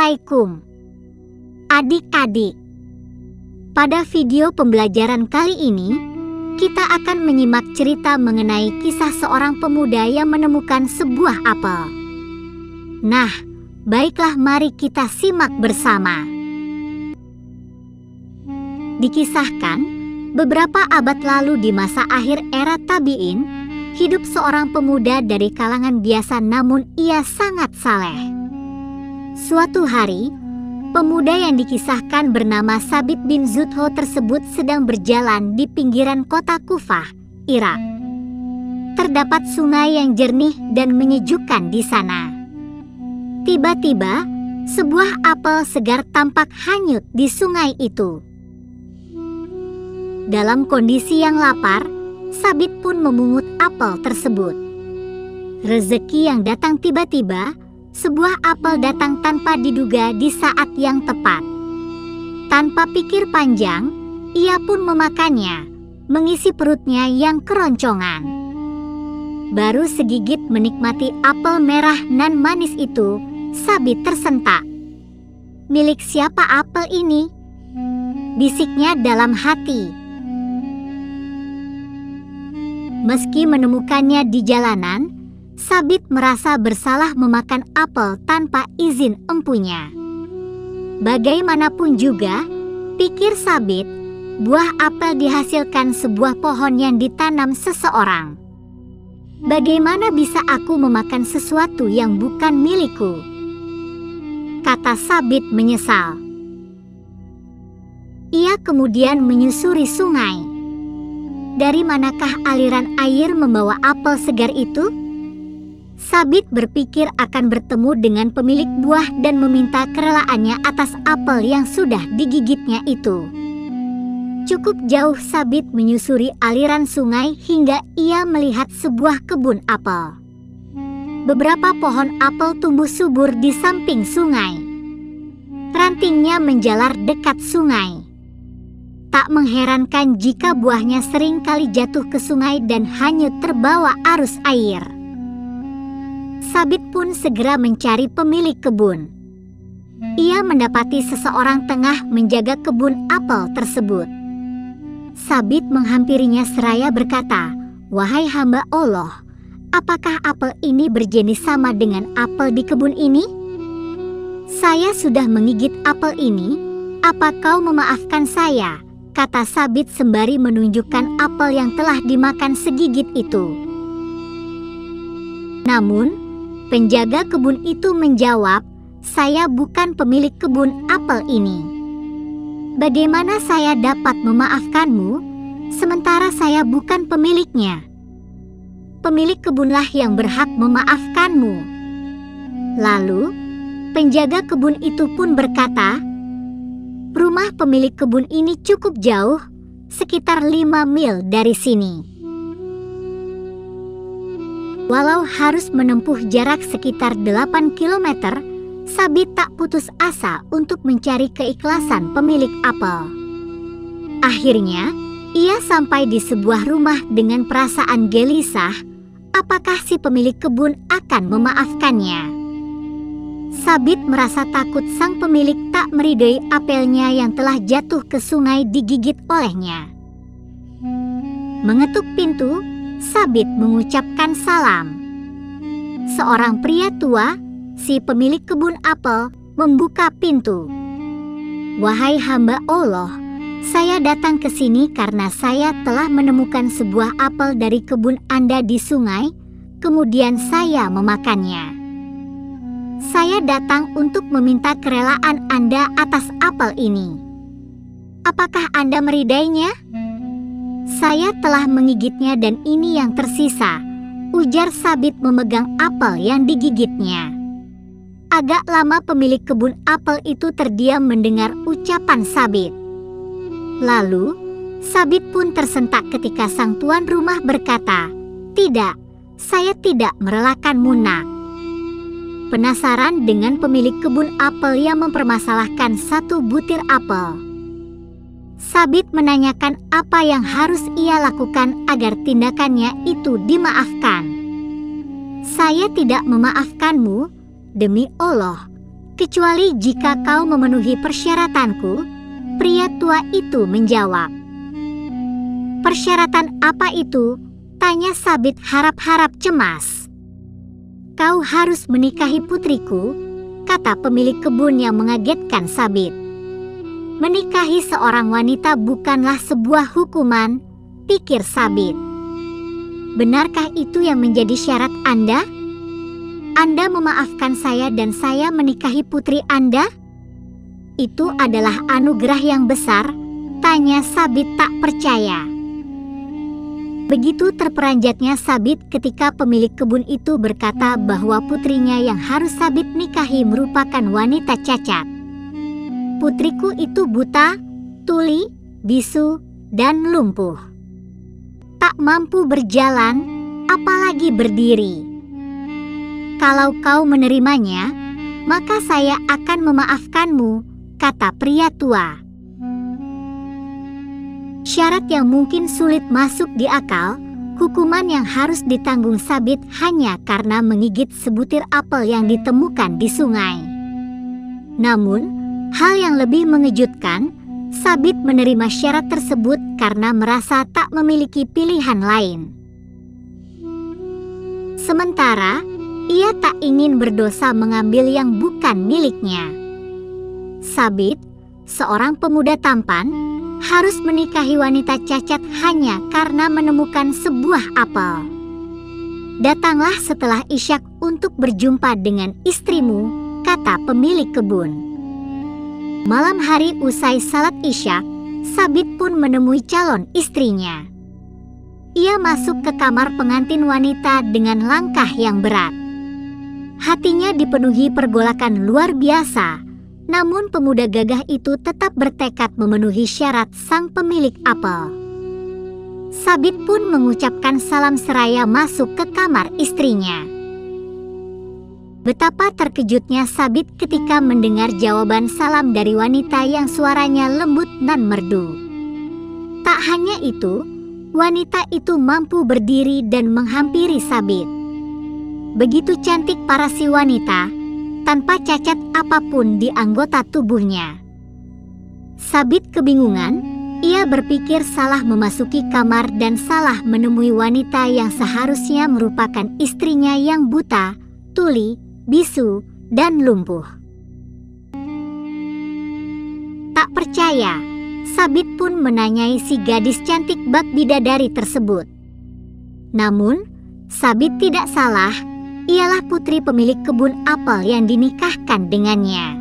Assalamualaikum adik-adik. Pada video pembelajaran kali ini, kita akan menyimak cerita mengenai kisah seorang pemuda yang menemukan sebuah apel. Nah, baiklah mari kita simak bersama. Dikisahkan, beberapa abad lalu di masa akhir era Tabi'in, hidup seorang pemuda dari kalangan biasa namun ia sangat saleh. Suatu hari, pemuda yang dikisahkan bernama Sabit bin Zutho tersebut sedang berjalan di pinggiran kota Kufah, Irak. Terdapat sungai yang jernih dan menyejukkan di sana. Tiba-tiba, sebuah apel segar tampak hanyut di sungai itu. Dalam kondisi yang lapar, Sabit pun memungut apel tersebut. Rezeki yang datang tiba-tiba, sebuah apel datang tanpa diduga di saat yang tepat. Tanpa pikir panjang, ia pun memakannya, mengisi perutnya yang keroncongan. Baru segigit menikmati apel merah nan manis itu, Sabit tersentak. "Milik siapa apel ini?" bisiknya dalam hati. Meski menemukannya di jalanan, Sabit merasa bersalah memakan apel tanpa izin empunya. Bagaimanapun juga, pikir Sabit, buah apel dihasilkan sebuah pohon yang ditanam seseorang. Bagaimana bisa aku memakan sesuatu yang bukan milikku? Kata Sabit menyesal. Ia kemudian menyusuri sungai. Dari manakah aliran air membawa apel segar itu? Sabit berpikir akan bertemu dengan pemilik buah dan meminta kerelaannya atas apel yang sudah digigitnya itu. Cukup jauh Sabit menyusuri aliran sungai hingga ia melihat sebuah kebun apel. Beberapa pohon apel tumbuh subur di samping sungai. Rantingnya menjalar dekat sungai. Tak mengherankan jika buahnya sering kali jatuh ke sungai dan hanyut terbawa arus air. Sabit pun segera mencari pemilik kebun. Ia mendapati seseorang tengah menjaga kebun apel tersebut. Sabit menghampirinya seraya berkata, "Wahai hamba Allah, apakah apel ini berjenis sama dengan apel di kebun ini? Saya sudah menggigit apel ini, apa kau memaafkan saya?" kata Sabit sembari menunjukkan apel yang telah dimakan segigit itu. Namun, penjaga kebun itu menjawab, "Saya bukan pemilik kebun apel ini. Bagaimana saya dapat memaafkanmu, sementara saya bukan pemiliknya? Pemilik kebunlah yang berhak memaafkanmu." Lalu, penjaga kebun itu pun berkata, "Rumah pemilik kebun ini cukup jauh, sekitar 5 mil dari sini." Walau harus menempuh jarak sekitar 8 km, Sabit tak putus asa untuk mencari keikhlasan pemilik apel. Akhirnya, ia sampai di sebuah rumah dengan perasaan gelisah, apakah si pemilik kebun akan memaafkannya. Sabit merasa takut sang pemilik tak meridai apelnya yang telah jatuh ke sungai digigit olehnya. Mengetuk pintu, Sabit mengucapkan salam. Seorang pria tua, si pemilik kebun apel, membuka pintu. "Wahai hamba Allah, saya datang ke sini karena saya telah menemukan sebuah apel dari kebun Anda di sungai, kemudian saya memakannya. Saya datang untuk meminta kerelaan Anda atas apel ini. Apakah Anda meridainya?" "Saya telah menggigitnya dan ini yang tersisa," ujar Sabit memegang apel yang digigitnya. Agak lama pemilik kebun apel itu terdiam mendengar ucapan Sabit. Lalu, Sabit pun tersentak ketika sang tuan rumah berkata, "Tidak, saya tidak merelakanmu nak." Penasaran dengan pemilik kebun apel yang mempermasalahkan satu butir apel, Sabit menanyakan apa yang harus ia lakukan agar tindakannya itu dimaafkan. "Saya tidak memaafkanmu, demi Allah," kecuali jika kau memenuhi persyaratanku. Pria tua itu menjawab. Persyaratan apa itu? Tanya Sabit harap-harap cemas. Kau harus menikahi putriku, kata pemilik kebun yang mengagetkan Sabit. Menikahi seorang wanita bukanlah sebuah hukuman, pikir Sabit. Benarkah itu yang menjadi syarat Anda? Anda memaafkan saya dan saya menikahi putri Anda? Itu adalah anugerah yang besar, tanya Sabit tak percaya. Begitu terperanjatnya Sabit ketika pemilik kebun itu berkata bahwa putrinya yang harus Sabit nikahi merupakan wanita cacat. Putriku itu buta, tuli, bisu, dan lumpuh. Tak mampu berjalan, apalagi berdiri. Kalau kau menerimanya, maka saya akan memaafkanmu, kata pria tua. Syarat yang mungkin sulit masuk di akal, hukuman yang harus ditanggung Sabit hanya karena menggigit sebutir apel yang ditemukan di sungai. Namun, hal yang lebih mengejutkan, Sabit menerima syarat tersebut karena merasa tak memiliki pilihan lain. Sementara, ia tak ingin berdosa mengambil yang bukan miliknya. Sabit, seorang pemuda tampan, harus menikahi wanita cacat hanya karena menemukan sebuah apel. Datanglah setelah Isyak untuk berjumpa dengan istrimu, kata pemilik kebun. Malam hari usai salat Isya, Sabit pun menemui calon istrinya. Ia masuk ke kamar pengantin wanita dengan langkah yang berat. Hatinya dipenuhi pergolakan luar biasa, namun pemuda gagah itu tetap bertekad memenuhi syarat sang pemilik apel. Sabit pun mengucapkan salam seraya masuk ke kamar istrinya. Betapa terkejutnya Sabit ketika mendengar jawaban salam dari wanita yang suaranya lembut dan merdu. Tak hanya itu, wanita itu mampu berdiri dan menghampiri Sabit. Begitu cantik para si wanita, tanpa cacat apapun di anggota tubuhnya. Sabit kebingungan, ia berpikir salah memasuki kamar dan salah menemui wanita yang seharusnya merupakan istrinya yang buta, tuli, bisu, dan lumpuh. Tak percaya, Sabit pun menanyai si gadis cantik bak bidadari tersebut. Namun, Sabit tidak salah, ialah putri pemilik kebun apel yang dinikahkan dengannya.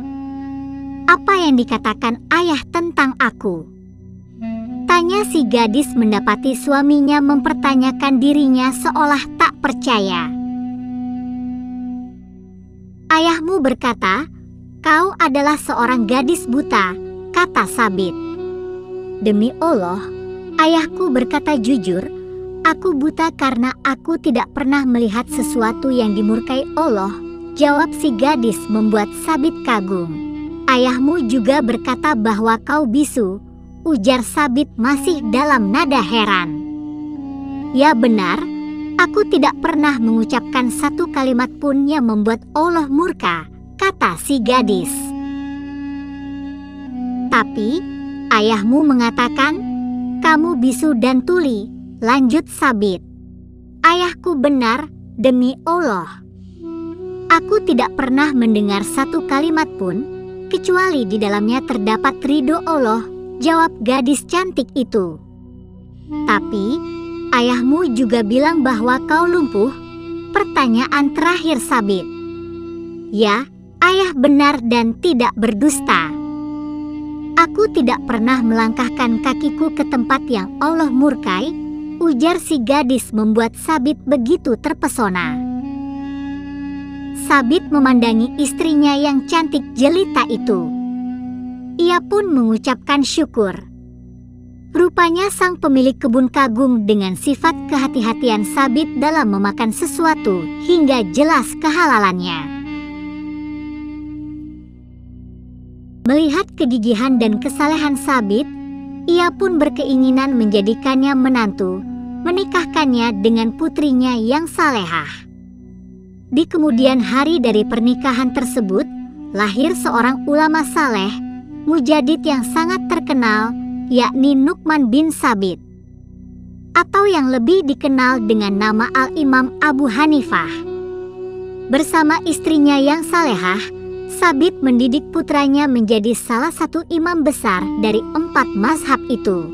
Apa yang dikatakan ayah tentang aku? Tanya si gadis mendapati suaminya mempertanyakan dirinya seolah tak percaya. Ayahmu berkata, kau adalah seorang gadis buta, kata Sabit. Demi Allah, ayahku berkata jujur, aku buta karena aku tidak pernah melihat sesuatu yang dimurkai Allah, jawab si gadis membuat Sabit kagum. Ayahmu juga berkata bahwa kau bisu, ujar Sabit masih dalam nada heran. Ya benar, aku tidak pernah mengucapkan satu kalimat pun yang membuat Allah murka, kata si gadis. Tapi, ayahmu mengatakan, kamu bisu dan tuli, lanjut Sabit. Ayahku benar, demi Allah. Aku tidak pernah mendengar satu kalimat pun, kecuali di dalamnya terdapat ridho Allah, jawab gadis cantik itu. Tapi, ayahmu juga bilang bahwa kau lumpuh, pertanyaan terakhir Sabit. Ya, ayah benar dan tidak berdusta. Aku tidak pernah melangkahkan kakiku ke tempat yang Allah murkai, ujar si gadis membuat Sabit begitu terpesona. Sabit memandangi istrinya yang cantik jelita itu. Ia pun mengucapkan syukur. Rupanya sang pemilik kebun kagum dengan sifat kehati-hatian Sabit dalam memakan sesuatu hingga jelas kehalalannya. Melihat kegigihan dan kesalehan Sabit, ia pun berkeinginan menjadikannya menantu, menikahkannya dengan putrinya yang salehah. Di kemudian hari dari pernikahan tersebut, lahir seorang ulama saleh, mujadid yang sangat terkenal, yakni Nu'man bin Sabit, atau yang lebih dikenal dengan nama Al-Imam Abu Hanifah. Bersama istrinya yang salehah, Sabit mendidik putranya menjadi salah satu imam besar dari 4 mazhab itu.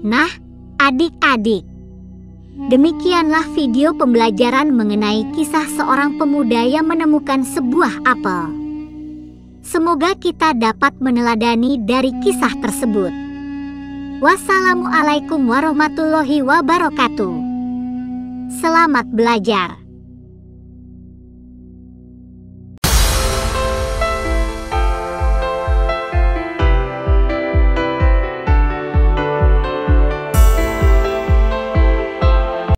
Nah, adik-adik, demikianlah video pembelajaran mengenai kisah seorang pemuda yang menemukan sebuah apel. Semoga kita dapat meneladani dari kisah tersebut. Wassalamualaikum warahmatullahi wabarakatuh. Selamat belajar.